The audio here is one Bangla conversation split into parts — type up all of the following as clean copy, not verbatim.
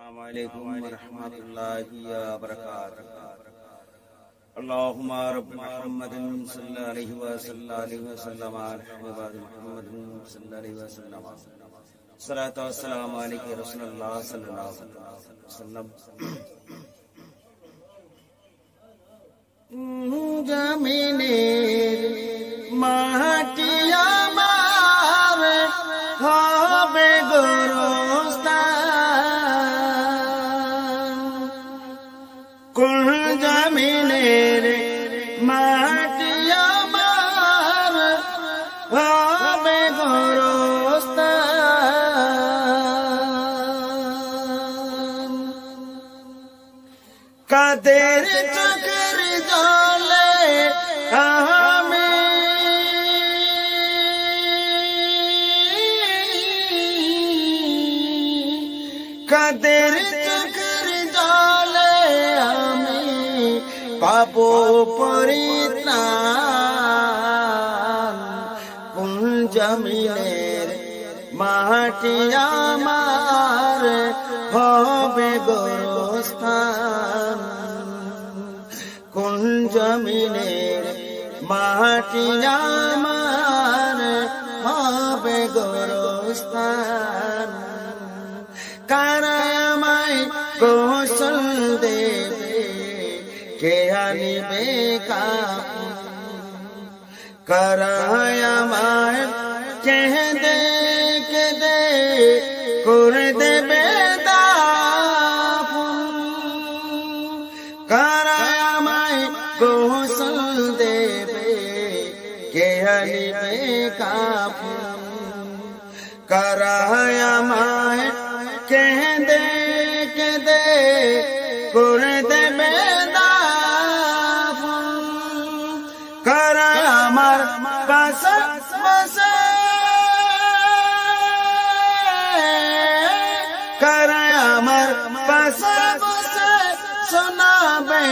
Assalamualaikum warahmatullahi wabarakatuh. Allahumma rabbi Muhammadin sallallahu alaihi wasallam Muhammadin sallallahu alaihi wasallam. Salatu wassalamu alayka Rasulullah sallallahu alaihi wasallam. জমিনের মাটি আমার হবে গোরস্থান, কোন জমিনের মাটি আমার হবে গোরস্থান। কাদের চোখের জলে আমি কাদের চোখের জলে আমি পাবো পরিত্রাণ, কোন জমিনের মাটি আমার হবে গোরস্থান, কোন জমিনের মাটি আমার হবে গোরস্থান। কারা আমায় গোসল দেবে, কে আনিবে কাপড়, কারা আমায় কেঁদে কেঁদে করে দেবে দাফন, কারা আমায় গোসল দেবে, কে আনিবে কাপড়, কারা আমায় কেঁদে কেঁদে করে দেবে দাফন, কারা আমার পাশে পাশে, কারা আমার পাশে বসে শোনাবে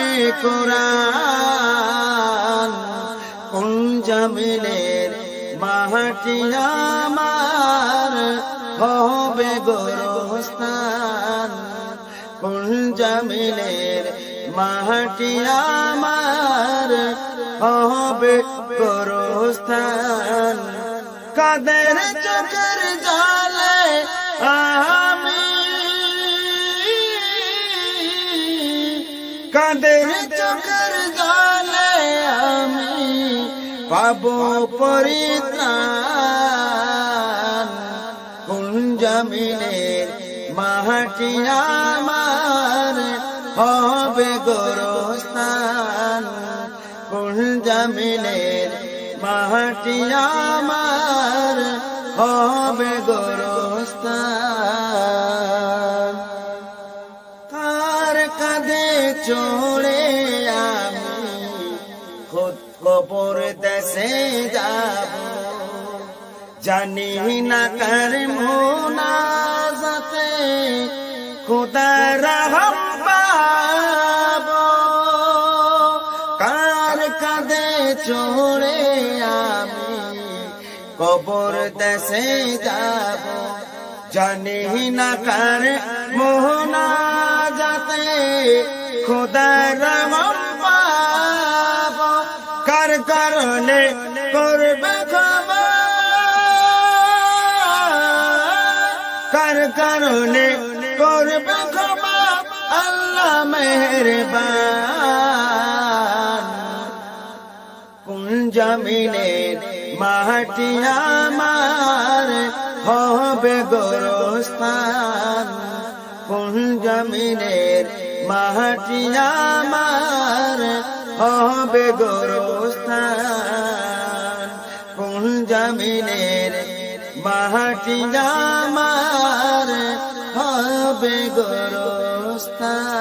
কোরআন, কোন জমিনের মাটি আমার হবে গোরস্থান, কোন জমিনের মাটি আমার হবে গোরস্থান। কাদের চোখের জলে আমি কাদের চোখের জলে আমি পাবো পরিত্রাণ, কোন জমিনের মাটি আমার হবে গোরস্থান, কোন জমিনের মাটি আমার হবে গোরস্থান। কার কাঁধে চড়ে আমি খোদ কবর দেশে যাব, জানি না কার মুনাজাতে খোদার রহম পাবো, কার কাঁধে চড়ে আমি কবর দেশে যাব, জানি না কার মুনাজাতে খোদার রহম পাবো, কার কারণে করবে ক্ষমা, কার কারণে করবে ক্ষমা আল্লাহ মেহেরবান, কোন জমিনের মাটি আমার হবে গোরস্থান, কোন জমিনের মাটি আমার হবে গোরস্থান, কোন জমিনের মাটি আমার হবে গোরস্থান।